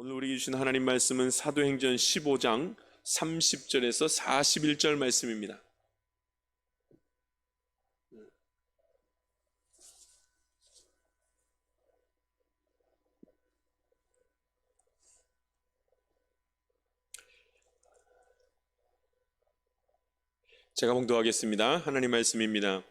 오늘 우리에게 주신 하나님 말씀은 사도행전 15장 30절에서 41절 말씀입니다. 제가 봉독하겠습니다. 하나님 말씀입니다.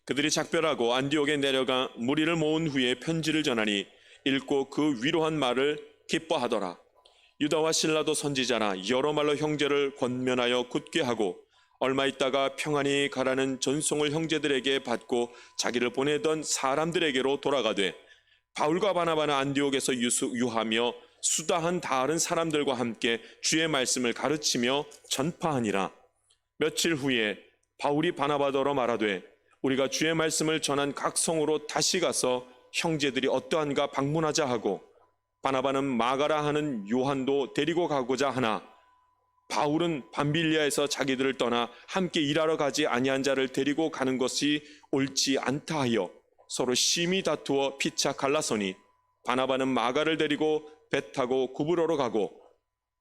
그들이 작별하고 안디옥에 내려가 무리를 모은 후에 편지를 전하니 읽고 그 위로한 말을 기뻐하더라. 유다와 실라도 선지자라 여러 말로 형제를 권면하여 굳게 하고 얼마 있다가 평안히 가라는 전송을 형제들에게 받고 자기를 보내던 사람들에게로 돌아가되 바울과 바나바는 안디옥에서 유하며 수다한 다른 사람들과 함께 주의 말씀을 가르치며 전파하니라. 며칠 후에 바울이 바나바더러 말하되 우리가 주의 말씀을 전한 각 성으로 다시 가서 형제들이 어떠한가 방문하자 하고 바나바는 마가라 하는 요한도 데리고 가고자 하나 바울은 밤빌리아에서 자기들을 떠나 함께 일하러 가지 아니한 자를 데리고 가는 것이 옳지 않다 하여 서로 심히 다투어 피차 갈라서니 바나바는 마가를 데리고 배 타고 구브로로 가고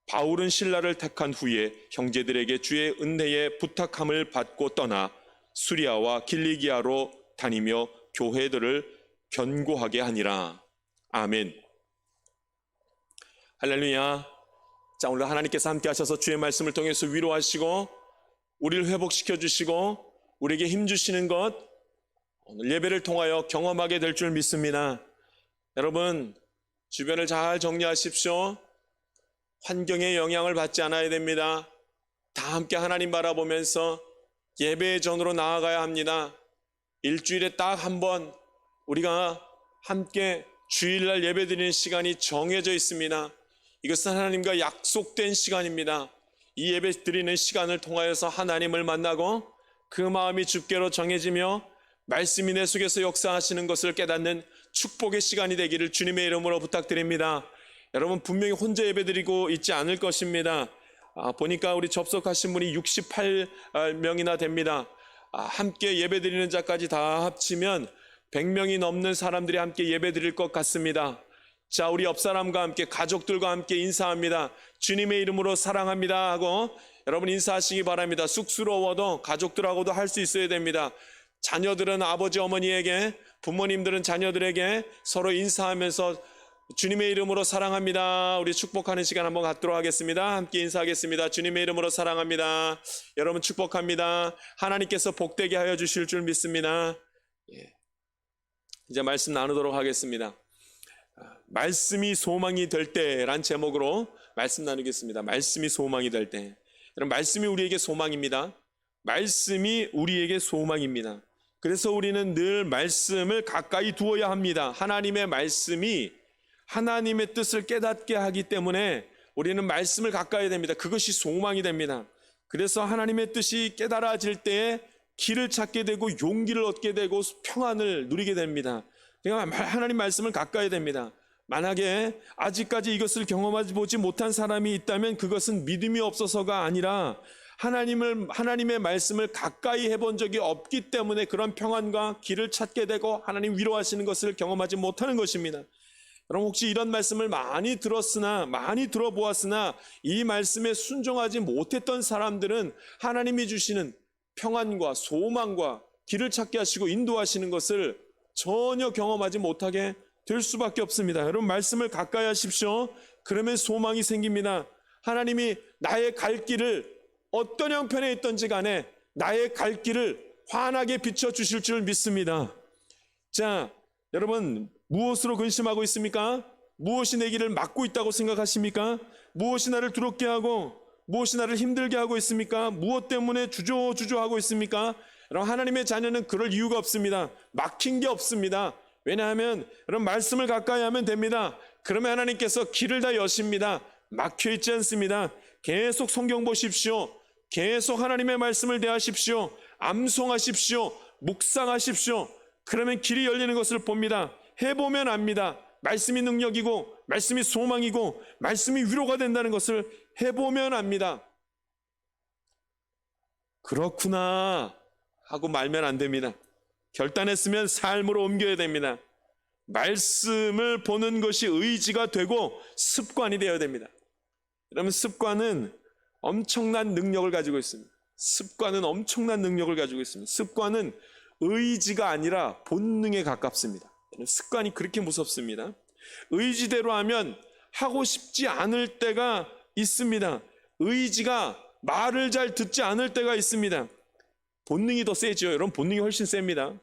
바울은 실라를 택한 후에 형제들에게 주의 은혜의 부탁함을 받고 떠나 수리아와 길리기아로 다니며 교회들을 견고하게 하니라. 아멘. 할렐루야. 자, 오늘 하나님께서 함께 하셔서 주의 말씀을 통해서 위로하시고 우리를 회복시켜 주시고 우리에게 힘 주시는 것 오늘 예배를 통하여 경험하게 될 줄 믿습니다. 여러분, 주변을 잘 정리하십시오. 환경의 영향을 받지 않아야 됩니다. 다 함께 하나님 바라보면서 예배의 전으로 나아가야 합니다. 일주일에 딱 한 번 우리가 함께 주일날 예배드리는 시간이 정해져 있습니다. 이것은 하나님과 약속된 시간입니다. 이 예배 드리는 시간을 통하여서 하나님을 만나고 그 마음이 주께로 정해지며 말씀이 내 속에서 역사하시는 것을 깨닫는 축복의 시간이 되기를 주님의 이름으로 부탁드립니다. 여러분, 분명히 혼자 예배드리고 있지 않을 것입니다. 보니까 우리 접속하신 분이 68명이나 됩니다. 함께 예배드리는 자까지 다 합치면 100명이 넘는 사람들이 함께 예배드릴 것 같습니다. 자, 우리 옆 사람과 함께 가족들과 함께 인사합니다. 주님의 이름으로 사랑합니다 하고 여러분 인사하시기 바랍니다. 쑥스러워도 가족들하고도 할 수 있어야 됩니다. 자녀들은 아버지 어머니에게, 부모님들은 자녀들에게 서로 인사하면서 주님의 이름으로 사랑합니다. 우리 축복하는 시간 한번 갖도록 하겠습니다. 함께 인사하겠습니다. 주님의 이름으로 사랑합니다. 여러분 축복합니다. 하나님께서 복되게 하여 주실 줄 믿습니다. 이제 말씀 나누도록 하겠습니다. 말씀이 소망이 될 때란 제목으로 말씀 나누겠습니다. 말씀이 소망이 될 때. 여러분, 말씀이 우리에게 소망입니다. 말씀이 우리에게 소망입니다. 그래서 우리는 늘 말씀을 가까이 두어야 합니다. 하나님의 말씀이 하나님의 뜻을 깨닫게 하기 때문에 우리는 말씀을 가까이 됩니다. 그것이 소망이 됩니다. 그래서 하나님의 뜻이 깨달아질 때에 길을 찾게 되고 용기를 얻게 되고 평안을 누리게 됩니다. 그러니까 하나님 말씀을 가까이 됩니다. 만약에 아직까지 이것을 경험하지 보지 못한 사람이 있다면 그것은 믿음이 없어서가 아니라 하나님의 말씀을 가까이 해본 적이 없기 때문에 그런 평안과 길을 찾게 되고 하나님 위로하시는 것을 경험하지 못하는 것입니다. 여러분, 혹시 이런 말씀을 많이 들어보았으나 이 말씀에 순종하지 못했던 사람들은 하나님이 주시는 평안과 소망과 길을 찾게 하시고 인도하시는 것을 전혀 경험하지 못하게 될 수밖에 없습니다. 여러분, 말씀을 가까이 하십시오. 그러면 소망이 생깁니다. 하나님이 나의 갈 길을 어떤 형편에 있든지 간에 나의 갈 길을 환하게 비춰주실 줄 믿습니다. 자, 여러분, 무엇으로 근심하고 있습니까? 무엇이 내 길을 막고 있다고 생각하십니까? 무엇이 나를 두렵게 하고 무엇이 나를 힘들게 하고 있습니까? 무엇 때문에 주저하고 있습니까? 여러분, 하나님의 자녀는 그럴 이유가 없습니다. 막힌 게 없습니다. 왜냐하면 여러분, 말씀을 가까이 하면 됩니다. 그러면 하나님께서 길을 다 여십니다. 막혀 있지 않습니다. 계속 성경 보십시오. 계속 하나님의 말씀을 대하십시오. 암송하십시오. 묵상하십시오. 그러면 길이 열리는 것을 봅니다. 해보면 압니다. 말씀이 능력이고 말씀이 소망이고 말씀이 위로가 된다는 것을 해보면 압니다. 그렇구나 하고 말면 안 됩니다. 결단했으면 삶으로 옮겨야 됩니다. 말씀을 보는 것이 의지가 되고 습관이 되어야 됩니다. 여러분, 습관은 엄청난 능력을 가지고 있습니다. 습관은 엄청난 능력을 가지고 있습니다. 습관은 의지가 아니라 본능에 가깝습니다. 습관이 그렇게 무섭습니다. 의지대로 하면 하고 싶지 않을 때가 있습니다. 의지가 말을 잘 듣지 않을 때가 있습니다. 본능이 더 세죠. 여러분, 본능이 훨씬 셉니다.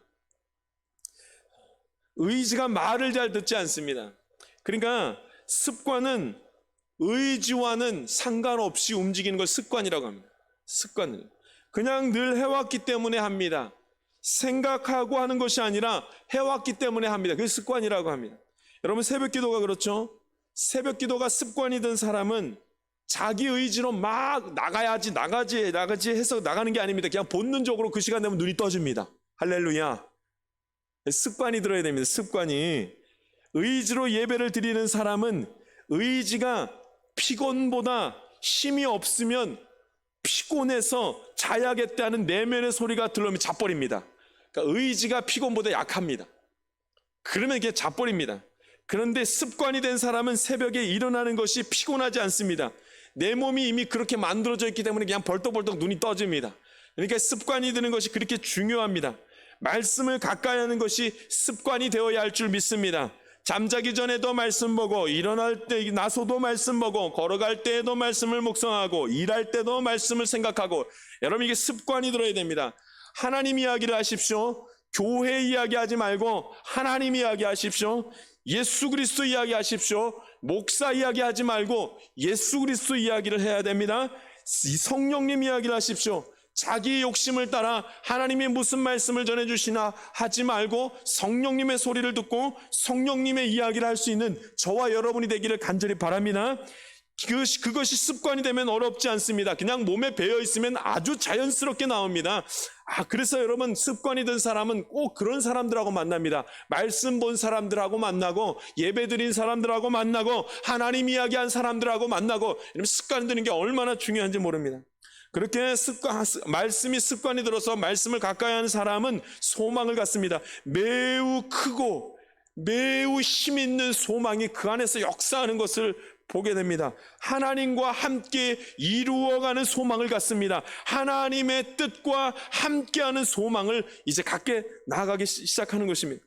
의지가 말을 잘 듣지 않습니다. 그러니까 습관은 의지와는 상관없이 움직이는 걸 습관이라고 합니다. 습관은 그냥 늘 해왔기 때문에 합니다. 생각하고 하는 것이 아니라 해왔기 때문에 합니다. 그게 습관이라고 합니다. 여러분, 새벽 기도가 그렇죠. 새벽 기도가 습관이 된 사람은 자기 의지로 막 나가야지 해서 나가는 게 아닙니다. 그냥 본능적으로 그 시간 되면 눈이 떠집니다. 할렐루야. 습관이 들어야 됩니다. 습관이. 의지로 예배를 드리는 사람은 의지가 피곤보다 힘이 없으면 피곤해서 자야겠다는 내면의 소리가 들려오면 자버립니다. 그러니까 의지가 피곤보다 약합니다. 그러면 이게 자버립니다. 그런데 습관이 된 사람은 새벽에 일어나는 것이 피곤하지 않습니다. 내 몸이 이미 그렇게 만들어져 있기 때문에 그냥 벌떡벌떡 눈이 떠집니다. 그러니까 습관이 되는 것이 그렇게 중요합니다. 말씀을 가까이 하는 것이 습관이 되어야 할 줄 믿습니다. 잠자기 전에도 말씀 보고, 일어날 때 나서도 말씀 보고, 걸어갈 때에도 말씀을 묵상하고, 일할 때도 말씀을 생각하고. 여러분, 이게 습관이 들어야 됩니다. 하나님 이야기를 하십시오. 교회 이야기하지 말고 하나님 이야기하십시오. 예수 그리스도 이야기하십시오. 목사 이야기하지 말고 예수 그리스도 이야기를 해야 됩니다. 성령님 이야기를 하십시오. 자기 욕심을 따라 하나님이 무슨 말씀을 전해주시나 하지 말고 성령님의 소리를 듣고 성령님의 이야기를 할 수 있는 저와 여러분이 되기를 간절히 바랍니다. 그것이 습관이 되면 어렵지 않습니다. 그냥 몸에 배어 있으면 아주 자연스럽게 나옵니다. 그래서 여러분, 습관이 된 사람은 꼭 그런 사람들하고 만납니다. 말씀 본 사람들하고 만나고, 예배 드린 사람들하고 만나고, 하나님 이야기한 사람들하고 만나고. 이러면 습관이 드는 게 얼마나 중요한지 모릅니다. 그렇게 말씀이 습관이 들어서 말씀을 가까이 하는 사람은 소망을 갖습니다. 매우 크고 매우 힘 있는 소망이 그 안에서 역사하는 것을 보게 됩니다. 하나님과 함께 이루어가는 소망을 갖습니다. 하나님의 뜻과 함께하는 소망을 이제 갖게 나아가기 시작하는 것입니다.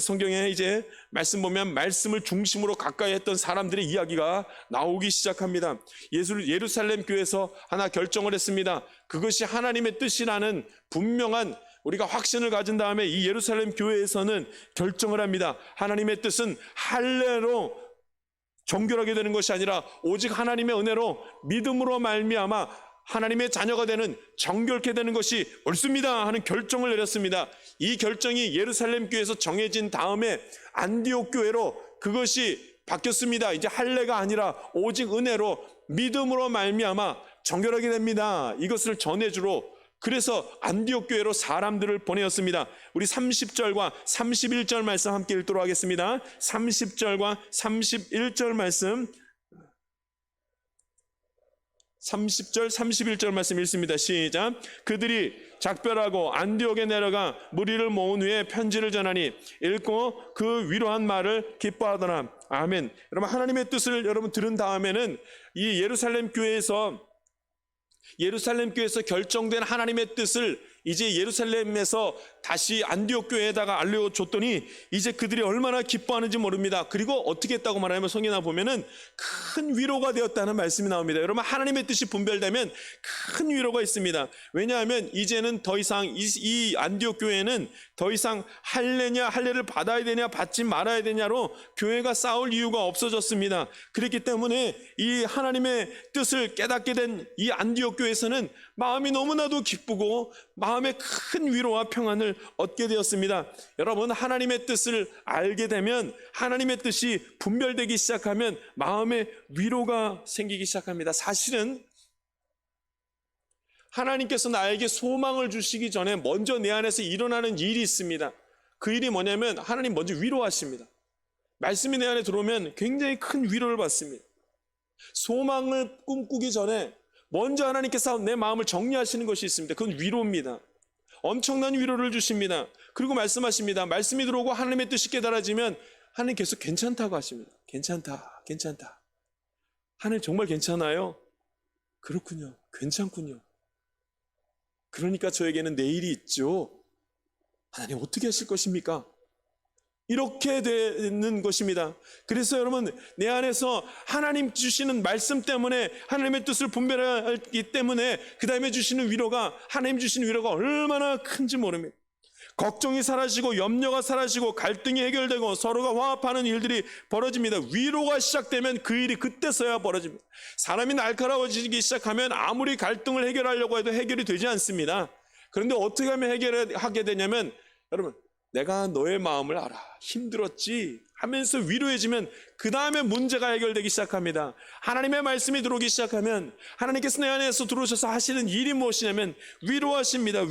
성경에 이제 말씀 보면 말씀을 중심으로 가까이 했던 사람들의 이야기가 나오기 시작합니다. 예루살렘 교회에서 하나 결정을 했습니다. 그것이 하나님의 뜻이라는 분명한 우리가 확신을 가진 다음에 이 예루살렘 교회에서는 결정을 합니다. 하나님의 뜻은 할례로 정결하게 되는 것이 아니라 오직 하나님의 은혜로 믿음으로 말미암아 하나님의 자녀가 되는 정결케 되는 것이 옳습니다 하는 결정을 내렸습니다. 이 결정이 예루살렘 교회에서 정해진 다음에 안디옥 교회로 그것이 바뀌었습니다. 이제 할례가 아니라 오직 은혜로 믿음으로 말미암아 정결하게 됩니다. 이것을 전해주러 그래서 안디옥 교회로 사람들을 보내었습니다. 우리 30절과 31절 말씀 함께 읽도록 하겠습니다. 30절과 31절 말씀, 30절 31절 말씀 읽습니다. 시작. 그들이 작별하고 안디옥에 내려가 무리를 모은 후에 편지를 전하니 읽고 그 위로한 말을 기뻐하더라. 아멘. 여러분, 하나님의 뜻을 여러분 들은 다음에는 이 예루살렘 교회에서 결정된 하나님의 뜻을 이제 예루살렘에서 다시 안디옥 교회에다가 알려줬더니 이제 그들이 얼마나 기뻐하는지 모릅니다. 그리고 어떻게 했다고 말하면 성경에 보면은 큰 위로가 되었다는 말씀이 나옵니다. 여러분, 하나님의 뜻이 분별되면 큰 위로가 있습니다. 왜냐하면 이제는 더 이상 이 안디옥 교회는 더 이상 할례를 받아야 되냐 받지 말아야 되냐로 교회가 싸울 이유가 없어졌습니다. 그렇기 때문에 이 하나님의 뜻을 깨닫게 된 이 안디옥 교회에서는 마음이 너무나도 기쁘고 마음에 큰 위로와 평안을 얻게 되었습니다. 여러분, 하나님의 뜻을 알게 되면, 하나님의 뜻이 분별되기 시작하면 마음에 위로가 생기기 시작합니다. 사실은 하나님께서 나에게 소망을 주시기 전에 먼저 내 안에서 일어나는 일이 있습니다. 그 일이 뭐냐면 하나님 먼저 위로하십니다. 말씀이 내 안에 들어오면 굉장히 큰 위로를 받습니다. 소망을 꿈꾸기 전에 먼저 하나님께서 내 마음을 정리하시는 것이 있습니다. 그건 위로입니다. 엄청난 위로를 주십니다. 그리고 말씀하십니다. 말씀이 들어오고 하나님의 뜻이 깨달아지면 하나님 계속 괜찮다고 하십니다. 괜찮다, 괜찮다. 하나님 정말 괜찮아요? 그렇군요. 괜찮군요. 그러니까 저에게는 내일이 있죠. 하나님 어떻게 하실 것입니까? 이렇게 되는 것입니다. 그래서 여러분, 내 안에서 하나님 주시는 말씀 때문에 하나님의 뜻을 분별하기 때문에 그 다음에 주시는 위로가, 하나님 주시는 위로가 얼마나 큰지 모릅니다. 걱정이 사라지고 염려가 사라지고 갈등이 해결되고 서로가 화합하는 일들이 벌어집니다. 위로가 시작되면 그 일이 그때서야 벌어집니다. 사람이 날카로워지기 시작하면 아무리 갈등을 해결하려고 해도 해결이 되지 않습니다. 그런데 어떻게 하면 해결하게 되냐면, 여러분, 내가 너의 마음을 알아. 힘들었지 하면서 위로해지면 그 다음에 문제가 해결되기 시작합니다. 하나님의 말씀이 들어오기 시작하면 하나님께서 내 안에서 들어오셔서 하시는 일이 무엇이냐면 위로하십니다.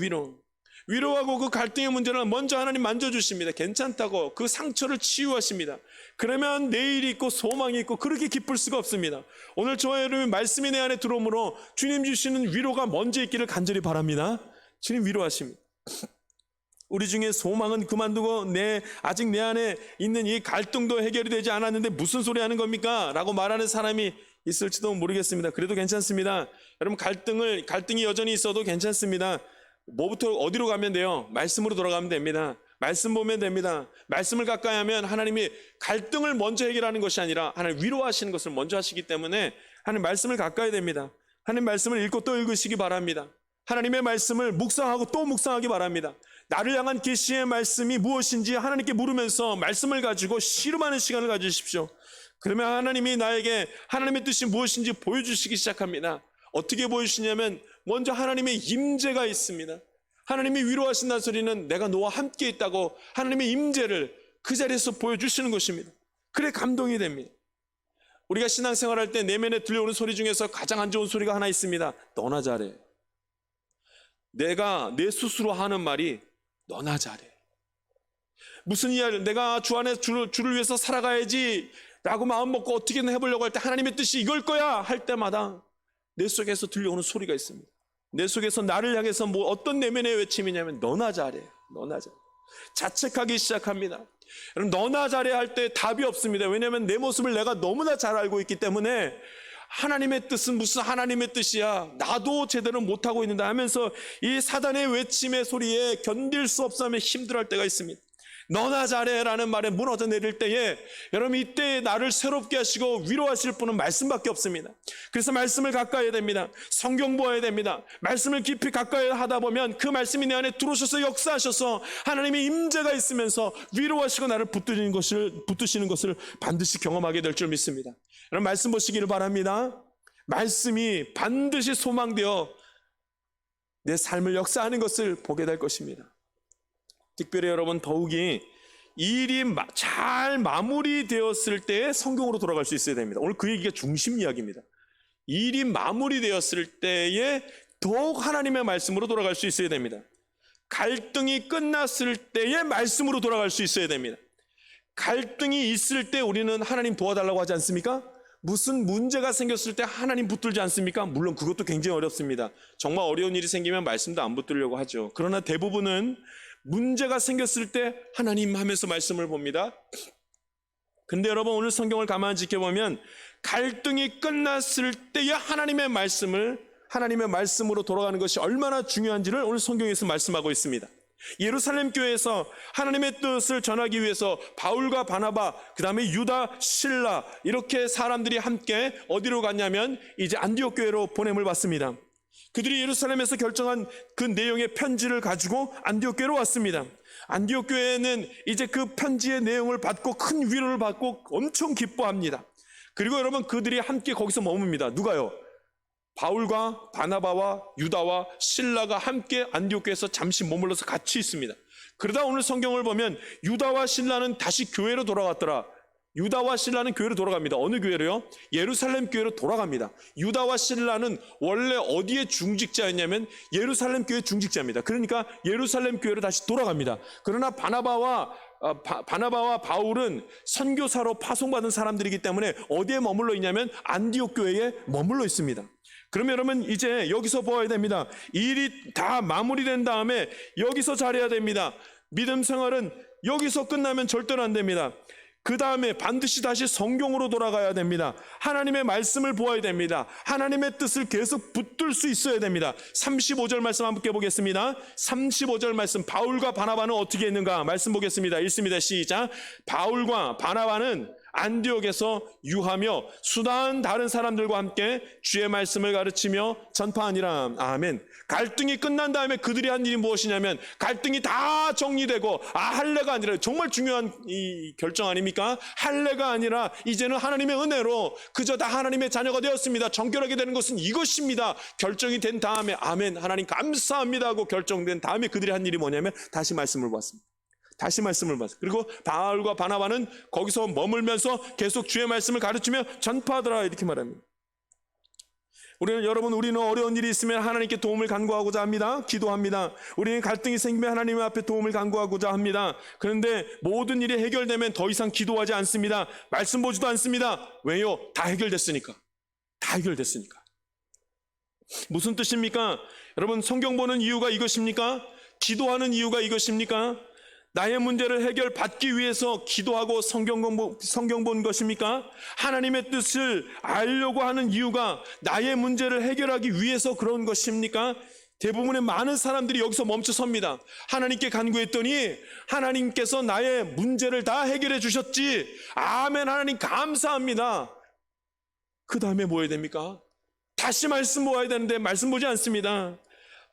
위로하고 그 갈등의 문제를 먼저 하나님 만져주십니다. 괜찮다고 그 상처를 치유하십니다. 그러면 내일이 있고 소망이 있고 그렇게 기쁠 수가 없습니다. 오늘 저와 여러분의 말씀이 내 안에 들어오므로 주님 주시는 위로가 먼저 있기를 간절히 바랍니다. 주님 위로하십니다. 우리 중에 소망은 그만두고 아직 내 안에 있는 이 갈등도 해결이 되지 않았는데 무슨 소리 하는 겁니까? 라고 말하는 사람이 있을지도 모르겠습니다. 그래도 괜찮습니다. 여러분, 갈등이 여전히 있어도 괜찮습니다. 뭐부터 어디로 가면 돼요? 말씀으로 돌아가면 됩니다. 말씀 보면 됩니다. 말씀을 가까이 하면 하나님이 갈등을 먼저 해결하는 것이 아니라 하나님 위로하시는 것을 먼저 하시기 때문에 하나님 말씀을 가까이 됩니다. 하나님 말씀을 읽고 또 읽으시기 바랍니다. 하나님의 말씀을 묵상하고 또 묵상하기 바랍니다. 나를 향한 계시의 말씀이 무엇인지 하나님께 물으면서 말씀을 가지고 씨름하는 시간을 가지십시오. 그러면 하나님이 나에게 하나님의 뜻이 무엇인지 보여주시기 시작합니다. 어떻게 보여주시냐면 먼저 하나님의 임재가 있습니다. 하나님이 위로하신다는 소리는 내가 너와 함께 있다고 하나님의 임재를 그 자리에서 보여주시는 것입니다. 그래 감동이 됩니다. 우리가 신앙생활할 때 내면에 들려오는 소리 중에서 가장 안 좋은 소리가 하나 있습니다. 너나 잘해. 내가 내 스스로 하는 말이 너나 잘해. 무슨 이야기를 내가 주 안에 주를 위해서 살아가야지 라고 마음 먹고 어떻게든 해보려고 할 때 하나님의 뜻이 이걸 거야 할 때마다 내 속에서 들려오는 소리가 있습니다. 내 속에서 나를 향해서 어떤 내면의 외침이냐면 너나 잘해, 너나 잘해. 자책하기 시작합니다. 여러분, 너나 잘해 할 때 답이 없습니다. 왜냐하면 내 모습을 내가 너무나 잘 알고 있기 때문에 하나님의 뜻은 무슨 하나님의 뜻이야, 나도 제대로 못하고 있는다 하면서 이 사단의 외침의 소리에 견딜 수 없으면 힘들어할 때가 있습니다. 너나 잘해라는 말에 무너져 내릴 때에 여러분, 이때 나를 새롭게 하시고 위로하실 분은 말씀밖에 없습니다. 그래서 말씀을 가까이 해야 됩니다. 성경 보아야 됩니다. 말씀을 깊이 가까이 하다 보면 그 말씀이 내 안에 들어오셔서 역사하셔서 하나님의 임재가 있으면서 위로하시고 나를 붙드시는 것을 반드시 경험하게 될 줄 믿습니다. 여러분, 말씀 보시기를 바랍니다. 말씀이 반드시 소망되어 내 삶을 역사하는 것을 보게 될 것입니다. 특별히 여러분, 더욱이 일이 잘 마무리되었을 때에 성경으로 돌아갈 수 있어야 됩니다. 오늘 그 얘기가 중심 이야기입니다. 일이 마무리되었을 때에 더욱 하나님의 말씀으로 돌아갈 수 있어야 됩니다. 갈등이 끝났을 때에 말씀으로 돌아갈 수 있어야 됩니다. 갈등이 있을 때 우리는 하나님 도와달라고 하지 않습니까? 무슨 문제가 생겼을 때 하나님 붙들지 않습니까? 물론 그것도 굉장히 어렵습니다. 정말 어려운 일이 생기면 말씀도 안 붙들려고 하죠. 그러나 대부분은 문제가 생겼을 때 하나님 하면서 말씀을 봅니다. 근데 여러분, 오늘 성경을 가만히 지켜보면 갈등이 끝났을 때에 하나님의 말씀으로 돌아가는 것이 얼마나 중요한지를 오늘 성경에서 말씀하고 있습니다. 예루살렘 교회에서 하나님의 뜻을 전하기 위해서 바울과 바나바, 그 다음에 유다, 실라 이렇게 사람들이 함께 어디로 갔냐면 이제 안디옥 교회로 보냄을 받습니다. 그들이 예루살렘에서 결정한 그 내용의 편지를 가지고 안디옥 교회로 왔습니다. 안디옥 교회는 이제 그 편지의 내용을 받고 큰 위로를 받고 엄청 기뻐합니다. 그리고 여러분, 그들이 함께 거기서 머뭅니다. 누가요? 바울과 바나바와 유다와 실라가 함께 안디옥 교회에서 잠시 머물러서 같이 있습니다. 그러다 오늘 성경을 보면 유다와 실라는 다시 교회로 돌아갔더라. 유다와 실라는 교회로 돌아갑니다. 어느 교회로요? 예루살렘 교회로 돌아갑니다. 유다와 실라는 원래 어디에 중직자였냐면 예루살렘 교회 중직자입니다. 그러니까 예루살렘 교회로 다시 돌아갑니다. 그러나 바나바와 바울은 선교사로 파송받은 사람들이기 때문에 어디에 머물러 있냐면 안디옥 교회에 머물러 있습니다. 그러면 여러분 이제 여기서 보아야 됩니다. 일이 다 마무리된 다음에 여기서 잘해야 됩니다. 믿음 생활은 여기서 끝나면 절대로 안 됩니다. 그 다음에 반드시 다시 성경으로 돌아가야 됩니다. 하나님의 말씀을 보아야 됩니다. 하나님의 뜻을 계속 붙들 수 있어야 됩니다. 35절 말씀 함께 보겠습니다. 35절 말씀, 바울과 바나바는 어떻게 했는가 말씀 보겠습니다. 읽습니다. 시작. 바울과 바나바는 안디옥에서 유하며 수다한 다른 사람들과 함께 주의 말씀을 가르치며 전파하니라. 아멘. 갈등이 끝난 다음에 그들이 한 일이 무엇이냐면 갈등이 다 정리되고 할례가 아니라, 정말 중요한 이 결정 아닙니까? 할례가 아니라 이제는 하나님의 은혜로 그저 다 하나님의 자녀가 되었습니다. 정결하게 되는 것은 이것입니다. 결정이 된 다음에 아멘, 하나님 감사합니다 하고 결정된 다음에 그들이 한 일이 뭐냐면 다시 말씀을 봤습니다. 다시 말씀을 봤어요. 그리고 바울과 바나바는 거기서 머물면서 계속 주의 말씀을 가르치며 전파하더라, 이렇게 말합니다. 우리는 어려운 일이 있으면 하나님께 도움을 간구하고자 합니다. 기도합니다. 우리는 갈등이 생기면 하나님 앞에 도움을 간구하고자 합니다. 그런데 모든 일이 해결되면 더 이상 기도하지 않습니다. 말씀 보지도 않습니다. 왜요? 다 해결됐으니까. 다 해결됐으니까. 무슨 뜻입니까? 여러분, 성경 보는 이유가 이것입니까? 기도하는 이유가 이것입니까? 나의 문제를 해결받기 위해서 기도하고 성경 본 것입니까? 하나님의 뜻을 알려고 하는 이유가 나의 문제를 해결하기 위해서 그런 것입니까? 대부분의 많은 사람들이 여기서 멈춰섭니다. 하나님께 간구했더니 하나님께서 나의 문제를 다 해결해 주셨지. 아멘, 하나님 감사합니다. 그 다음에 뭐 해야 됩니까? 다시 말씀 보아야 되는데 말씀 보지 않습니다.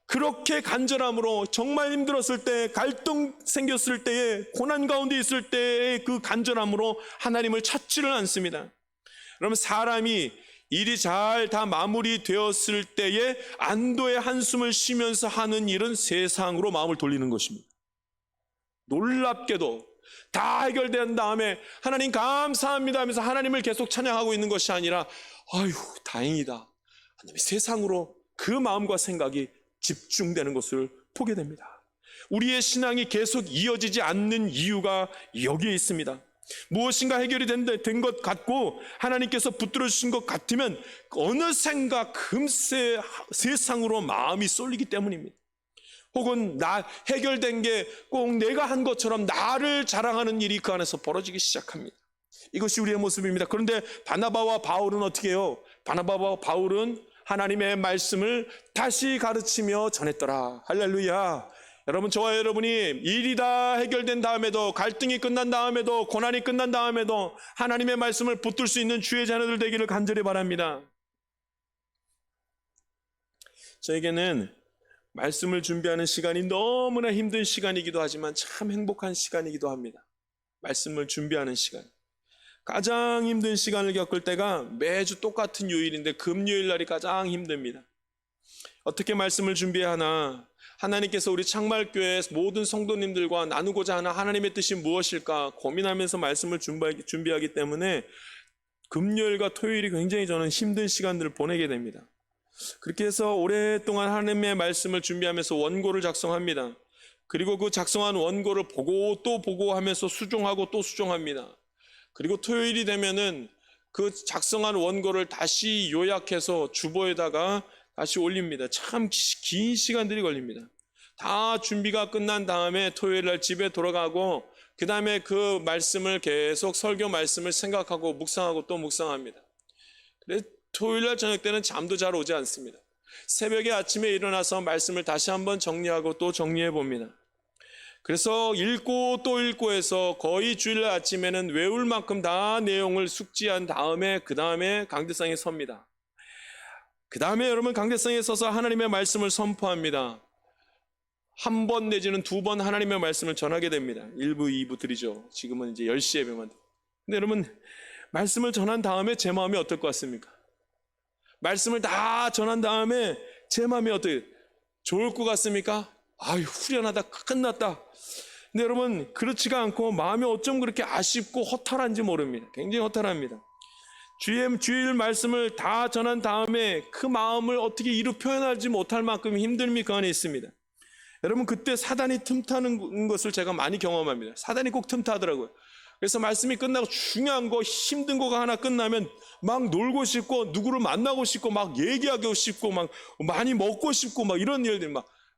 그렇게 간절함으로 정말 힘들었을 때, 갈등 생겼을 때에, 고난 가운데 있을 때의 그 간절함으로 하나님을 찾지를 않습니다. 그러면 사람이 일이 잘 다 마무리되었을 때에 안도의 한숨을 쉬면서 하는 일은 세상으로 마음을 돌리는 것입니다. 놀랍게도 다 해결된 다음에 하나님 감사합니다 하면서 하나님을 계속 찬양하고 있는 것이 아니라 아유 다행이다, 하나님, 세상으로 그 마음과 생각이 집중되는 것을 보게 됩니다. 우리의 신앙이 계속 이어지지 않는 이유가 여기에 있습니다. 무엇인가 해결이 된 것 같고 하나님께서 붙들어 주신 것 같으면 어느샌가 금세 세상으로 마음이 쏠리기 때문입니다. 혹은 해결된 게 꼭 내가 한 것처럼 나를 자랑하는 일이 그 안에서 벌어지기 시작합니다. 이것이 우리의 모습입니다. 그런데 바나바와 바울은 어떻게 해요? 바나바와 바울은 하나님의 말씀을 다시 가르치며 전했더라. 할렐루야. 여러분, 저와 여러분이 일이 다 해결된 다음에도, 갈등이 끝난 다음에도, 고난이 끝난 다음에도 하나님의 말씀을 붙들 수 있는 주의 자녀들 되기를 간절히 바랍니다. 저에게는 말씀을 준비하는 시간이 너무나 힘든 시간이기도 하지만 참 행복한 시간이기도 합니다. 말씀을 준비하는 시간. 가장 힘든 시간을 겪을 때가 매주 똑같은 요일인데 금요일 날이 가장 힘듭니다. 어떻게 말씀을 준비해야 하나? 하나님께서 우리 창말교회 모든 성도님들과 나누고자 하는 하나님의 뜻이 무엇일까 고민하면서 말씀을 준비하기 때문에 금요일과 토요일이 굉장히 저는 힘든 시간들을 보내게 됩니다. 그렇게 해서 오랫동안 하나님의 말씀을 준비하면서 원고를 작성합니다. 그리고 그 작성한 원고를 보고 또 보고 하면서 수정하고 또 수정합니다. 그리고 토요일이 되면은 그 작성한 원고를 다시 요약해서 주보에다가 다시 올립니다. 참 긴 시간들이 걸립니다. 다 준비가 끝난 다음에 토요일 날 집에 돌아가고 그 다음에 그 말씀을 계속 설교 말씀을 생각하고 묵상하고 또 묵상합니다. 그래서 토요일 날 저녁 때는 잠도 잘 오지 않습니다. 새벽에 아침에 일어나서 말씀을 다시 한번 정리하고 또 정리해 봅니다. 그래서 읽고 또 읽고 해서 거의 주일날 아침에는 외울 만큼 다 내용을 숙지한 다음에 그 다음에 강대상에 섭니다. 그 다음에 여러분 강대상에 서서 하나님의 말씀을 선포합니다. 한 번 내지는 두 번 하나님의 말씀을 전하게 됩니다. 1부, 2부 드리죠. 지금은 이제 10시 예배만. 근데 여러분 말씀을 전한 다음에 제 마음이 어떨 것 같습니까? 말씀을 다 전한 다음에 제 마음이 어떻게 좋을 것 같습니까? 아유 후련하다, 끝났다. 근데 여러분 그렇지가 않고 마음이 어쩜 그렇게 아쉽고 허탈한지 모릅니다. 굉장히 허탈합니다. 주일 말씀을 다 전한 다음에 그 마음을 어떻게 이루 표현하지 못할 만큼 힘듦이 그 안에 있습니다. 여러분 그때 사단이 틈타는 것을 제가 많이 경험합니다. 사단이 꼭 틈타더라고요. 그래서 말씀이 끝나고 중요한 거, 힘든 거가 하나 끝나면 막 놀고 싶고 누구를 만나고 싶고 막 얘기하고 싶고 막 많이 먹고 싶고 막 이런 일들이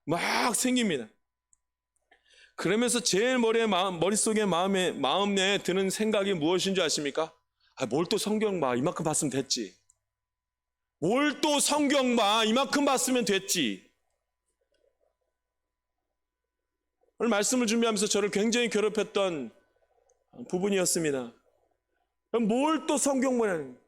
막 생깁니다. 그러면서 제일 머릿속에 마음에 드는 생각이 무엇인 줄 아십니까? 뭘 또 성경 봐. 이만큼 봤으면 됐지. 뭘 또 성경 봐. 이만큼 봤으면 됐지. 오늘 말씀을 준비하면서 저를 굉장히 괴롭혔던 부분이었습니다. 뭘 또 성경 보냐는.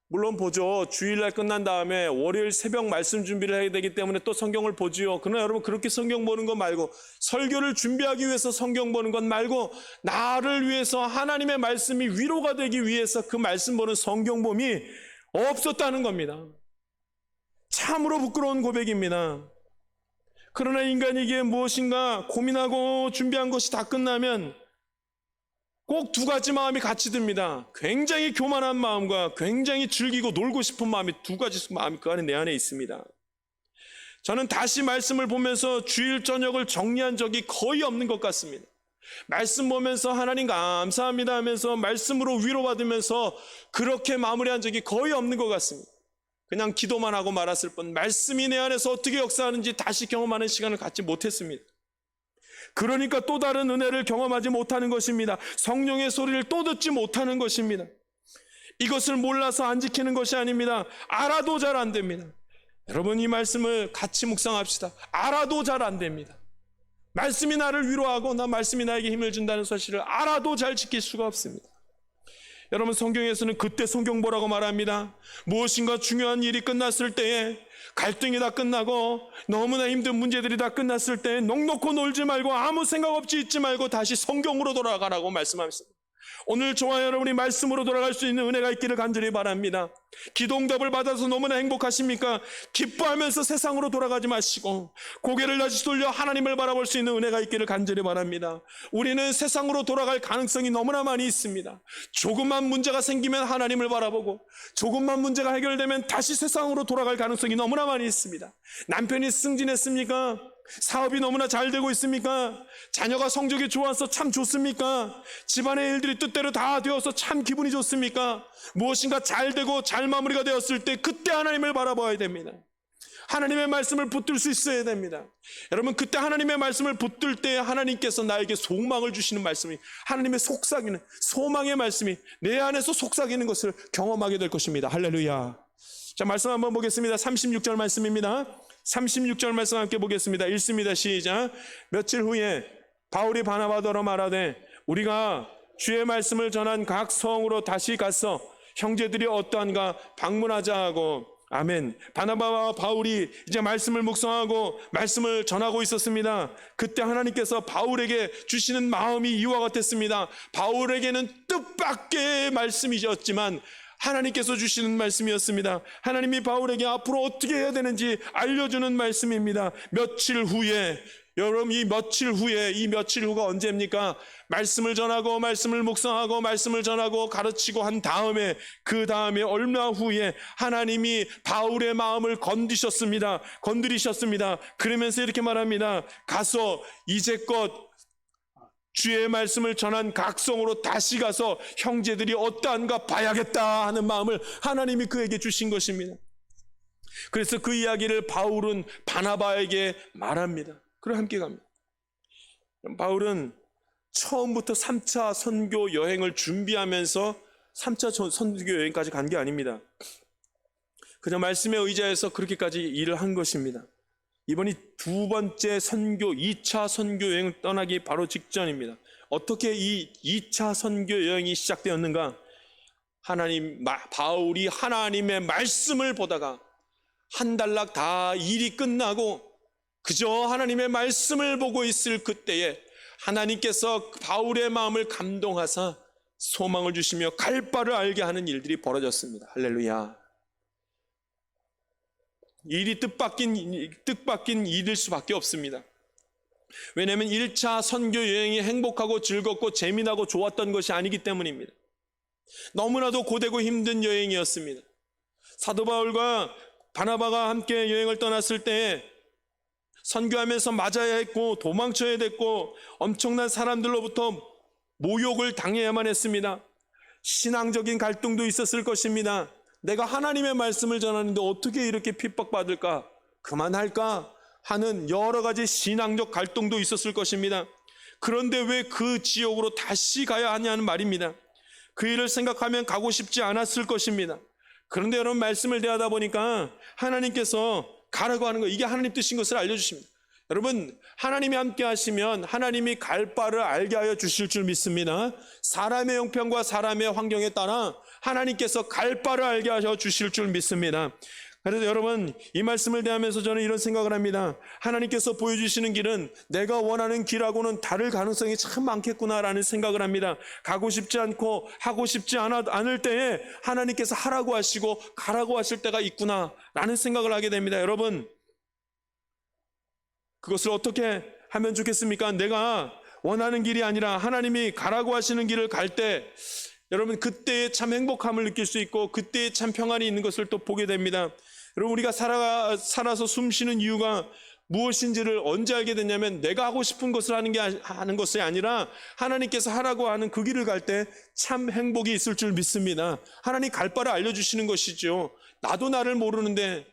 물론 보죠. 주일날 끝난 다음에 월요일 새벽 말씀 준비를 해야 되기 때문에 또 성경을 보지요. 그러나 여러분 그렇게 성경 보는 것 말고, 설교를 준비하기 위해서 성경 보는 것 말고, 나를 위해서 하나님의 말씀이 위로가 되기 위해서 그 말씀 보는 성경 봄이 없었다는 겁니다. 참으로 부끄러운 고백입니다. 그러나 인간이기에 무엇인가 고민하고 준비한 것이 다 끝나면 꼭 두 가지 마음이 같이 듭니다. 굉장히 교만한 마음과 굉장히 즐기고 놀고 싶은 마음이, 두 가지 마음이 그 안에 내 안에 있습니다. 저는 다시 말씀을 보면서 주일 저녁을 정리한 적이 거의 없는 것 같습니다. 말씀 보면서 하나님 감사합니다 하면서 말씀으로 위로받으면서 그렇게 마무리한 적이 거의 없는 것 같습니다. 그냥 기도만 하고 말았을 뿐, 말씀이 내 안에서 어떻게 역사하는지 다시 경험하는 시간을 갖지 못했습니다. 그러니까 또 다른 은혜를 경험하지 못하는 것입니다. 성령의 소리를 또 듣지 못하는 것입니다. 이것을 몰라서 안 지키는 것이 아닙니다. 알아도 잘 안 됩니다. 여러분, 이 말씀을 같이 묵상합시다. 알아도 잘 안 됩니다. 말씀이 나를 위로하고 말씀이 나에게 힘을 준다는 사실을 알아도 잘 지킬 수가 없습니다. 여러분, 성경에서는 그때 성경 보라고 말합니다. 무엇인가 중요한 일이 끝났을 때에, 갈등이 다 끝나고 너무나 힘든 문제들이 다 끝났을 때 넋놓고 놀지 말고 아무 생각 없이 있지 말고 다시 성경으로 돌아가라고 말씀하셨습니다. 오늘 저와 여러분이 말씀으로 돌아갈 수 있는 은혜가 있기를 간절히 바랍니다. 기도응답을 받아서 너무나 행복하십니까? 기뻐하면서 세상으로 돌아가지 마시고 고개를 다시 돌려 하나님을 바라볼 수 있는 은혜가 있기를 간절히 바랍니다. 우리는 세상으로 돌아갈 가능성이 너무나 많이 있습니다. 조금만 문제가 생기면 하나님을 바라보고, 조금만 문제가 해결되면 다시 세상으로 돌아갈 가능성이 너무나 많이 있습니다. 남편이 승진했습니까? 사업이 너무나 잘 되고 있습니까? 자녀가 성적이 좋아서 참 좋습니까? 집안의 일들이 뜻대로 다 되어서 참 기분이 좋습니까? 무엇인가 잘 되고 잘 마무리가 되었을 때 그때 하나님을 바라봐야 됩니다. 하나님의 말씀을 붙들 수 있어야 됩니다. 여러분, 그때 하나님의 말씀을 붙들 때 하나님께서 나에게 소망을 주시는 말씀이, 하나님의 속삭이는 소망의 말씀이 내 안에서 속삭이는 것을 경험하게 될 것입니다. 할렐루야. 자, 말씀 한번 보겠습니다. 36절 말씀입니다. 36절 말씀 함께 보겠습니다. 읽습니다. 시작. 며칠 후에 바울이 바나바더러 말하되 우리가 주의 말씀을 전한 각 성으로 다시 가서 형제들이 어떠한가 방문하자 하고. 아멘. 바나바와 바울이 이제 말씀을 묵상하고 말씀을 전하고 있었습니다. 그때 하나님께서 바울에게 주시는 마음이 이와 같았습니다. 바울에게는 뜻밖의 말씀이었지만 하나님께서 주시는 말씀이었습니다. 하나님이 바울에게 앞으로 어떻게 해야 되는지 알려주는 말씀입니다. 며칠 후에, 여러분, 이 며칠 후가 언제입니까? 말씀을 전하고 말씀을 묵상하고 말씀을 전하고 가르치고 한 다음에, 그 다음에 얼마 후에 하나님이 바울의 마음을 건드리셨습니다. 그러면서 이렇게 말합니다. 가서 이제껏 주의 말씀을 전한 각성으로 다시 가서 형제들이 어떠한가 봐야겠다 하는 마음을 하나님이 그에게 주신 것입니다. 그래서 그 이야기를 바울은 바나바에게 말합니다. 그리고 함께 갑니다. 바울은 처음부터 3차 선교 여행을 준비하면서 3차 선교 여행까지 간 게 아닙니다. 그냥 말씀에 의지해서 그렇게까지 일을 한 것입니다. 이번이 두 번째 선교, 2차 선교 여행을 떠나기 바로 직전입니다. 어떻게 이 2차 선교 여행이 시작되었는가? 바울이 하나님의 말씀을 보다가 한 달락 다 일이 끝나고 그저 하나님의 말씀을 보고 있을 그때에 하나님께서 바울의 마음을 감동하사 소망을 주시며 갈 바를 알게 하는 일들이 벌어졌습니다. 할렐루야. 일이 뜻밖인 일일 수밖에 없습니다. 왜냐하면 1차 선교 여행이 행복하고 즐겁고 재미나고 좋았던 것이 아니기 때문입니다. 너무나도 고되고 힘든 여행이었습니다. 사도 바울과 바나바가 함께 여행을 떠났을 때 선교하면서 맞아야 했고 도망쳐야 됐고 엄청난 사람들로부터 모욕을 당해야만 했습니다. 신앙적인 갈등도 있었을 것입니다. 내가 하나님의 말씀을 전하는데 어떻게 이렇게 핍박받을까? 그만할까? 하는 여러 가지 신앙적 갈등도 있었을 것입니다. 그런데 왜 그 지옥으로 다시 가야 하냐는 말입니다. 그 일을 생각하면 가고 싶지 않았을 것입니다. 그런데 여러분, 말씀을 대하다 보니까 하나님께서 가라고 하는 거, 이게 하나님 뜻인 것을 알려주십니다. 여러분, 하나님이 함께 하시면 하나님이 갈 바를 알게 하여 주실 줄 믿습니다. 사람의 형편과 사람의 환경에 따라 하나님께서 갈 바를 알게 하여 주실 줄 믿습니다. 그래서 여러분, 이 말씀을 대하면서 저는 이런 생각을 합니다. 하나님께서 보여주시는 길은 내가 원하는 길하고는 다를 가능성이 참 많겠구나라는 생각을 합니다. 가고 싶지 않고 하고 싶지 않을 때에 하나님께서 하라고 하시고 가라고 하실 때가 있구나라는 생각을 하게 됩니다. 여러분, 그것을 어떻게 하면 좋겠습니까? 내가 원하는 길이 아니라 하나님이 가라고 하시는 길을 갈 때, 여러분, 그때에 참 행복함을 느낄 수 있고 그때에 참 평안이 있는 것을 또 보게 됩니다. 여러분, 우리가 살아서 숨 쉬는 이유가 무엇인지를 언제 알게 됐냐면, 내가 하고 싶은 것을 하는 것이 아니라 하나님께서 하라고 하는 그 길을 갈 때 참 행복이 있을 줄 믿습니다. 하나님 갈 바를 알려주시는 것이죠. 나도 나를 모르는데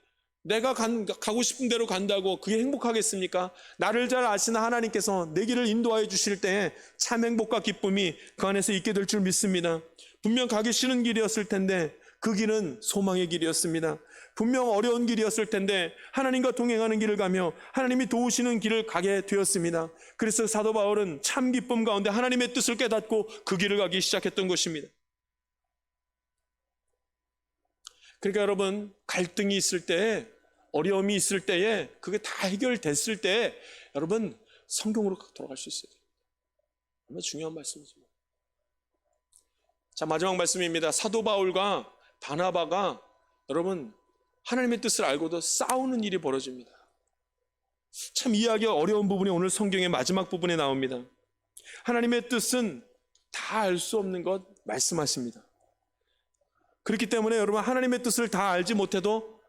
내가 가고 싶은 대로 간다고 그게 행복하겠습니까? 나를 잘 아시는 하나님께서 내 길을 인도하여 주실 때 참 행복과 기쁨이 그 안에서 있게 될 줄 믿습니다. 분명 가기 싫은 길이었을 텐데 그 길은 소망의 길이었습니다. 분명 어려운 길이었을 텐데 하나님과 동행하는 길을 가며 하나님이 도우시는 길을 가게 되었습니다. 그래서 사도 바울은 참 기쁨 가운데 하나님의 뜻을 깨닫고 그 길을 가기 시작했던 것입니다. 그러니까 여러분, 갈등이 있을 때, 어려움이 있을 때에, 그게 다 해결됐을 때 여러분, 성경으로 돌아갈 수 있어요. 정말 중요한 말씀이죠. 자, 마지막 말씀입니다. 사도 바울과 바나바가 여러분, 하나님의 뜻을 알고도 싸우는 일이 벌어집니다. 참 이해하기 어려운 부분이 오늘 성경의 마지막 부분에 나옵니다. 하나님의 뜻은 다 알 수 없는 것 말씀하십니다. 그렇기 때문에 여러분, 하나님의 뜻을 다 알지 못해도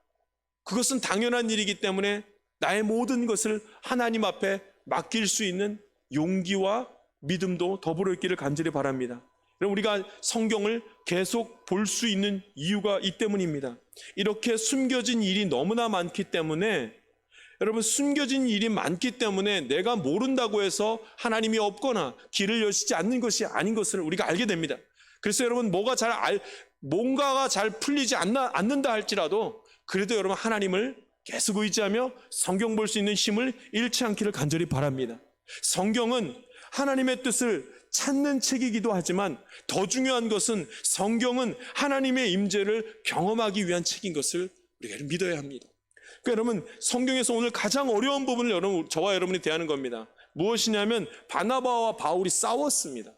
그것은 당연한 일이기 때문에 나의 모든 것을 하나님 앞에 맡길 수 있는 용기와 믿음도 더불어 있기를 간절히 바랍니다. 여러분, 우리가 성경을 계속 볼 수 있는 이유가 이 때문입니다. 이렇게 숨겨진 일이 너무나 많기 때문에, 여러분, 숨겨진 일이 많기 때문에 내가 모른다고 해서 하나님이 없거나 길을 여시지 않는 것이 아닌 것을 우리가 알게 됩니다. 그래서 여러분, 뭔가가 잘 풀리지 않는다 할지라도 그래도 여러분, 하나님을 계속 의지하며 성경 볼 수 있는 힘을 잃지 않기를 간절히 바랍니다. 성경은 하나님의 뜻을 찾는 책이기도 하지만 더 중요한 것은 성경은 하나님의 임재를 경험하기 위한 책인 것을 우리가 믿어야 합니다. 그러니까 여러분, 성경에서 오늘 가장 어려운 부분을 저와 여러분이 대하는 겁니다. 무엇이냐면 바나바와 바울이 싸웠습니다.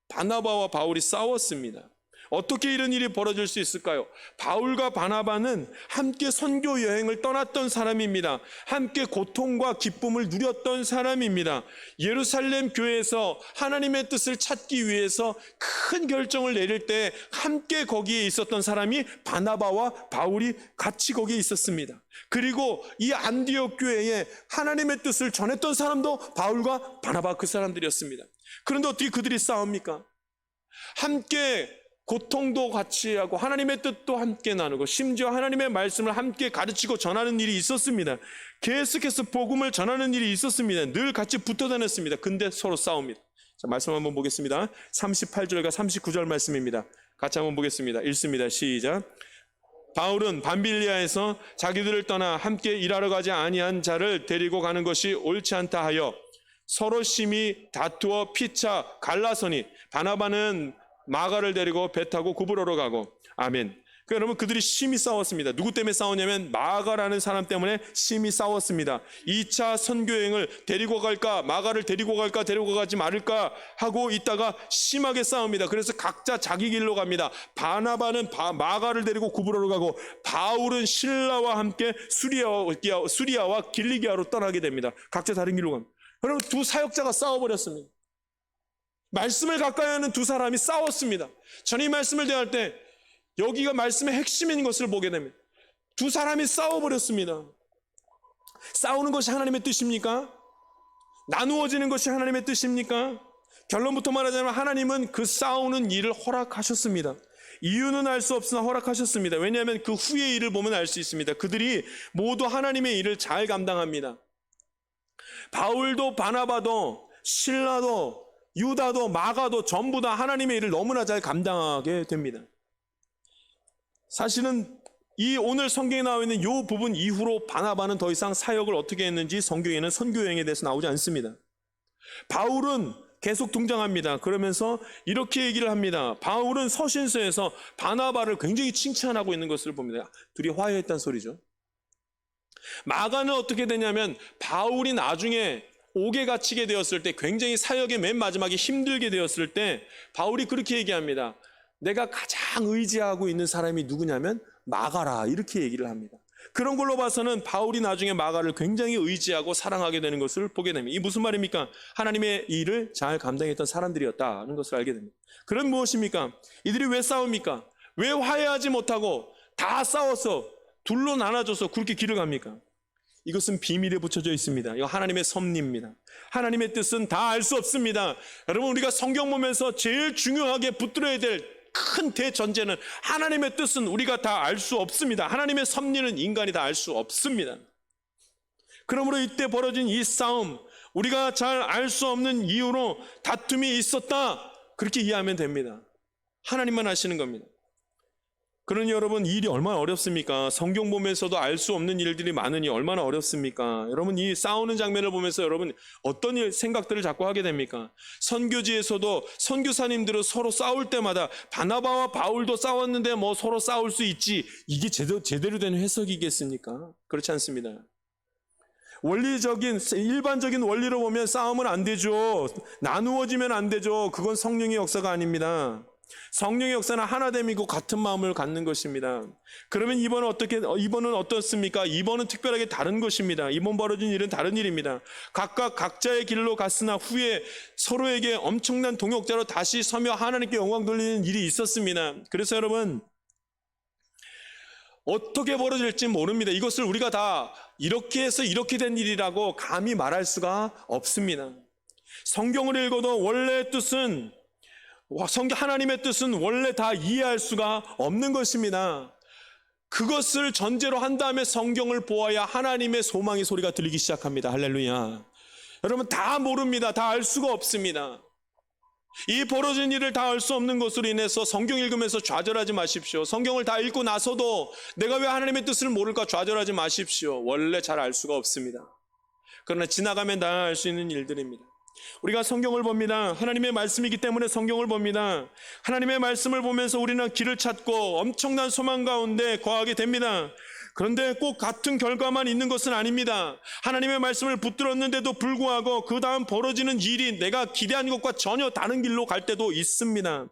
바나바와 바울이 싸웠습니다. 어떻게 이런 일이 벌어질 수 있을까요? 바울과 바나바는 함께 선교 여행을 떠났던 사람입니다. 함께 고통과 기쁨을 누렸던 사람입니다. 예루살렘 교회에서 하나님의 뜻을 찾기 위해서 큰 결정을 내릴 때 함께 거기에 있었던 사람이 바나바와 바울이 같이 거기에 있었습니다. 그리고 이 안디옥 교회에 하나님의 뜻을 전했던 사람도 바울과 바나바, 그 사람들이었습니다. 그런데 어떻게 그들이 싸웁니까? 함께 고통도 같이 하고 하나님의 뜻도 함께 나누고 심지어 하나님의 말씀을 함께 가르치고 전하는 일이 있었습니다. 계속해서 복음을 전하는 일이 있었습니다. 늘 같이 붙어 다녔습니다. 근데 서로 싸웁니다. 자, 말씀 한번 보겠습니다. 38절과 39절 말씀입니다. 같이 한번 보겠습니다. 읽습니다. 시작. 바울은 밤빌리아에서 자기들을 떠나 함께 일하러 가지 아니한 자를 데리고 가는 것이 옳지 않다 하여 서로 심히 다투어 피차 갈라서니 바나바는 마가를 데리고 배 타고 구브로로 가고. 아멘. 그러니까 여러분, 그들이 심히 싸웠습니다. 누구 때문에 싸웠냐면 마가라는 사람 때문에 심히 싸웠습니다. 2차 선교여행을 데리고 갈까, 마가를 데리고 갈까, 데리고 가지 말을까 하고 있다가 심하게 싸웁니다. 그래서 각자 자기 길로 갑니다. 바나바는 마가를 데리고 구브로로 가고, 바울은 신라와 함께 수리아와 길리기아로 떠나게 됩니다. 각자 다른 길로 갑니다. 여러분, 두 사역자가 싸워버렸습니다. 말씀을 가까이 하는 두 사람이 싸웠습니다. 저는 이 말씀을 대할 때 여기가 말씀의 핵심인 것을 보게 됩니다. 두 사람이 싸워버렸습니다. 싸우는 것이 하나님의 뜻입니까? 나누어지는 것이 하나님의 뜻입니까? 결론부터 말하자면 하나님은 그 싸우는 일을 허락하셨습니다. 이유는 알 수 없으나 허락하셨습니다. 왜냐하면 그 후의 일을 보면 알 수 있습니다. 그들이 모두 하나님의 일을 잘 감당합니다. 바울도 바나바도 실라도 유다도 마가도 전부 다 하나님의 일을 너무나 잘 감당하게 됩니다. 사실은 이 오늘 성경에 나와 있는 이 부분 이후로 바나바는 더 이상 사역을 어떻게 했는지 성경에는 선교 여행에 대해서 나오지 않습니다. 바울은 계속 등장합니다. 그러면서 이렇게 얘기를 합니다. 바울은 서신서에서 바나바를 굉장히 칭찬하고 있는 것을 봅니다. 둘이 화해했다는 소리죠. 마가는 어떻게 되냐면 바울이 나중에 옥에 갇히게 되었을 때, 굉장히 사역의 맨 마지막에 힘들게 되었을 때 바울이 그렇게 얘기합니다. 내가 가장 의지하고 있는 사람이 누구냐면 마가라, 이렇게 얘기를 합니다. 그런 걸로 봐서는 바울이 나중에 마가를 굉장히 의지하고 사랑하게 되는 것을 보게 됩니다. 이 무슨 말입니까? 하나님의 일을 잘 감당했던 사람들이었다는 것을 알게 됩니다. 그럼 무엇입니까? 이들이 왜 싸웁니까? 왜 화해하지 못하고 다 싸워서 둘로 나눠져서 그렇게 길을 갑니까? 이것은 비밀에 붙여져 있습니다. 이거 하나님의 섭리입니다. 하나님의 뜻은 다 알 수 없습니다. 여러분, 우리가 성경 보면서 제일 중요하게 붙들어야 될 큰 대전제는 하나님의 뜻은 우리가 다 알 수 없습니다. 하나님의 섭리는 인간이 다 알 수 없습니다. 그러므로 이때 벌어진 이 싸움, 우리가 잘 알 수 없는 이유로 다툼이 있었다, 그렇게 이해하면 됩니다. 하나님만 아시는 겁니다. 그러니 여러분, 이 일이 얼마나 어렵습니까? 성경 보면서도 알 수 없는 일들이 많으니 얼마나 어렵습니까? 여러분, 이 싸우는 장면을 보면서 여러분 어떤 생각들을 자꾸 하게 됩니까? 선교지에서도 선교사님들은 서로 싸울 때마다 바나바와 바울도 싸웠는데 뭐 서로 싸울 수 있지, 이게 제대로 된 해석이겠습니까? 그렇지 않습니다. 원리적인 일반적인 원리로 보면 싸우면 안 되죠. 나누어지면 안 되죠. 그건 성령의 역사가 아닙니다. 성령의 역사는 하나됨이고 같은 마음을 갖는 것입니다. 그러면 이번은 어떻습니까? 이번은 특별하게 다른 것입니다. 이번 벌어진 일은 다른 일입니다. 각각 각자의 길로 갔으나 후에 서로에게 엄청난 동역자로 다시 서며 하나님께 영광 돌리는 일이 있었습니다. 그래서 여러분, 어떻게 벌어질지 모릅니다. 이것을 우리가 다 이렇게 해서 이렇게 된 일이라고 감히 말할 수가 없습니다. 성경을 읽어도 원래 뜻은, 하나님의 뜻은 원래 다 이해할 수가 없는 것입니다. 그것을 전제로 한 다음에 성경을 보아야 하나님의 소망의 소리가 들리기 시작합니다. 할렐루야. 여러분, 다 모릅니다. 다 알 수가 없습니다. 이 벌어진 일을 다 알 수 없는 것으로 인해서 성경 읽으면서 좌절하지 마십시오. 성경을 다 읽고 나서도 내가 왜 하나님의 뜻을 모를까 좌절하지 마십시오. 원래 잘 알 수가 없습니다. 그러나 지나가면 다 알 수 있는 일들입니다. 우리가 성경을 봅니다. 하나님의 말씀이기 때문에 성경을 봅니다. 하나님의 말씀을 보면서 우리는 길을 찾고 엄청난 소망 가운데 거하게 됩니다. 그런데 꼭 같은 결과만 있는 것은 아닙니다. 하나님의 말씀을 붙들었는데도 불구하고 그 다음 벌어지는 일이 내가 기대한 것과 전혀 다른 길로 갈 때도 있습니다.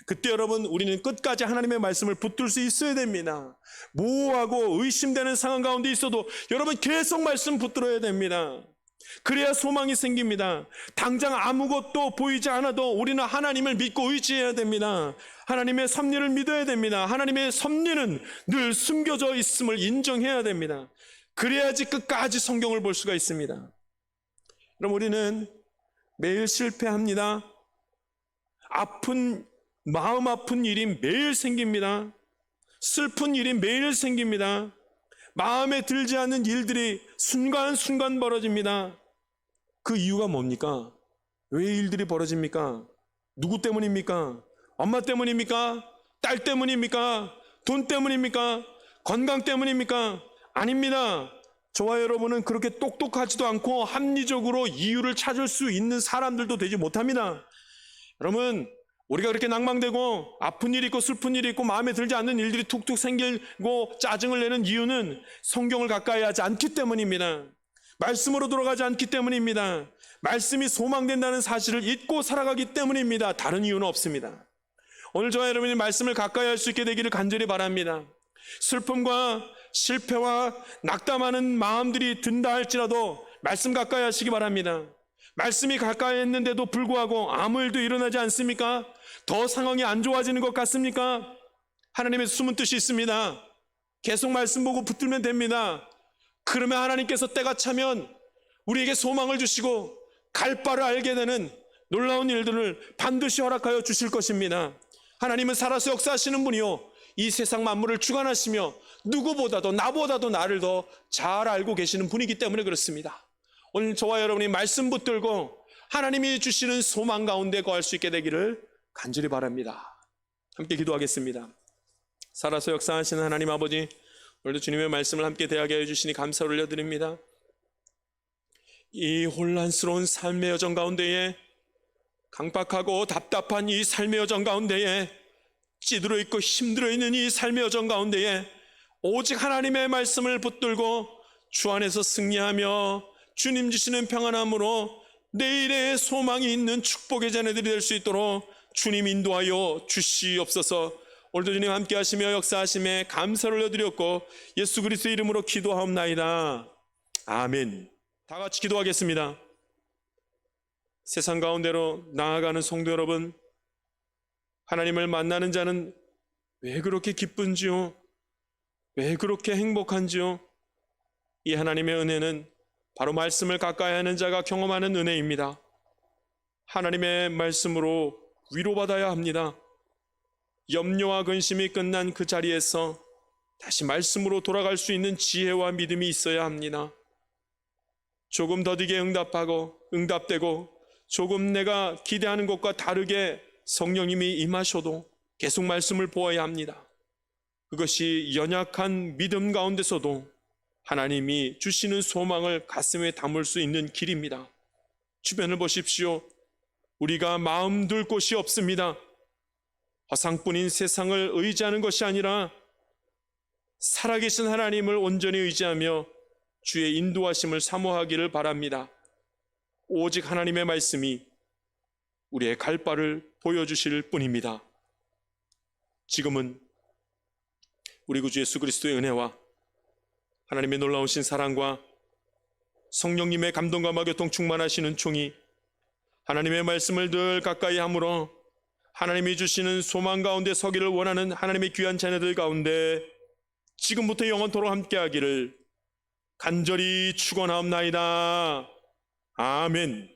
그때 여러분, 우리는 끝까지 하나님의 말씀을 붙들 수 있어야 됩니다. 모호하고 의심되는 상황 가운데 있어도 여러분 계속 말씀 붙들어야 됩니다. 그래야 소망이 생깁니다. 당장 아무것도 보이지 않아도 우리는 하나님을 믿고 의지해야 됩니다. 하나님의 섭리를 믿어야 됩니다. 하나님의 섭리는 늘 숨겨져 있음을 인정해야 됩니다. 그래야지 끝까지 성경을 볼 수가 있습니다. 그럼 우리는 매일 실패합니다. 마음 아픈 일이 매일 생깁니다. 슬픈 일이 매일 생깁니다. 마음에 들지 않는 일들이 순간순간 벌어집니다. 그 이유가 뭡니까? 왜 일들이 벌어집니까? 누구 때문입니까? 엄마 때문입니까? 딸 때문입니까? 돈 때문입니까? 건강 때문입니까? 아닙니다. 저와 여러분은 그렇게 똑똑하지도 않고 합리적으로 이유를 찾을 수 있는 사람들도 되지 못합니다. 여러분, 우리가 그렇게 낭망되고 아픈 일이 있고 슬픈 일이 있고 마음에 들지 않는 일들이 툭툭 생기고 짜증을 내는 이유는 성경을 가까이 하지 않기 때문입니다. 말씀으로 돌아가지 않기 때문입니다. 말씀이 소망된다는 사실을 잊고 살아가기 때문입니다. 다른 이유는 없습니다. 오늘 저와 여러분이 말씀을 가까이 할 수 있게 되기를 간절히 바랍니다. 슬픔과 실패와 낙담하는 마음들이 든다 할지라도 말씀 가까이 하시기 바랍니다. 말씀이 가까이 했는데도 불구하고 아무 일도 일어나지 않습니까? 더 상황이 안 좋아지는 것 같습니까? 하나님의 숨은 뜻이 있습니다. 계속 말씀 보고 붙들면 됩니다. 그러면 하나님께서 때가 차면 우리에게 소망을 주시고 갈 바를 알게 되는 놀라운 일들을 반드시 허락하여 주실 것입니다. 하나님은 살아서 역사하시는 분이요, 이 세상 만물을 주관하시며 누구보다도 나보다도 나를 더 잘 알고 계시는 분이기 때문에 그렇습니다. 오늘 저와 여러분이 말씀 붙들고 하나님이 주시는 소망 가운데 거할 수 있게 되기를 간절히 바랍니다. 함께 기도하겠습니다. 살아서 역사하시는 하나님 아버지, 오늘도 주님의 말씀을 함께 대하게 해주시니 감사 올려드립니다. 이 혼란스러운 삶의 여정 가운데에, 강박하고 답답한 이 삶의 여정 가운데에, 찌들어 있고 힘들어 있는 이 삶의 여정 가운데에 오직 하나님의 말씀을 붙들고 주 안에서 승리하며 주님 주시는 평안함으로 내일의 소망이 있는 축복의 자녀들이 될 수 있도록 주님 인도하여 주시옵소서. 오늘도 주님 함께 하시며 역사하심에 감사를 올려드렸고 예수 그리스도의 이름으로 기도하옵나이다. 아멘. 다 같이 기도하겠습니다. 세상 가운데로 나아가는 성도 여러분, 하나님을 만나는 자는 왜 그렇게 기쁜지요? 왜 그렇게 행복한지요? 이 하나님의 은혜는 바로 말씀을 가까이 하는 자가 경험하는 은혜입니다. 하나님의 말씀으로 위로받아야 합니다. 염려와 근심이 끝난 그 자리에서 다시 말씀으로 돌아갈 수 있는 지혜와 믿음이 있어야 합니다. 조금 더디게 응답되고 조금 내가 기대하는 것과 다르게 성령님이 임하셔도 계속 말씀을 보아야 합니다. 그것이 연약한 믿음 가운데서도 하나님이 주시는 소망을 가슴에 담을 수 있는 길입니다. 주변을 보십시오. 우리가 마음 둘 곳이 없습니다. 허상뿐인 세상을 의지하는 것이 아니라 살아계신 하나님을 온전히 의지하며 주의 인도하심을 사모하기를 바랍니다. 오직 하나님의 말씀이 우리의 갈 바를 보여주실 뿐입니다. 지금은 우리 구주 예수 그리스도의 은혜와 하나님의 놀라우신 사랑과 성령님의 감동과 교통 충만하시는 총이 하나님의 말씀을 늘 가까이 함으로 하나님이 주시는 소망 가운데 서기를 원하는 하나님의 귀한 자녀들 가운데 지금부터 영원토록 함께하기를 간절히 축원하옵나이다. 아멘.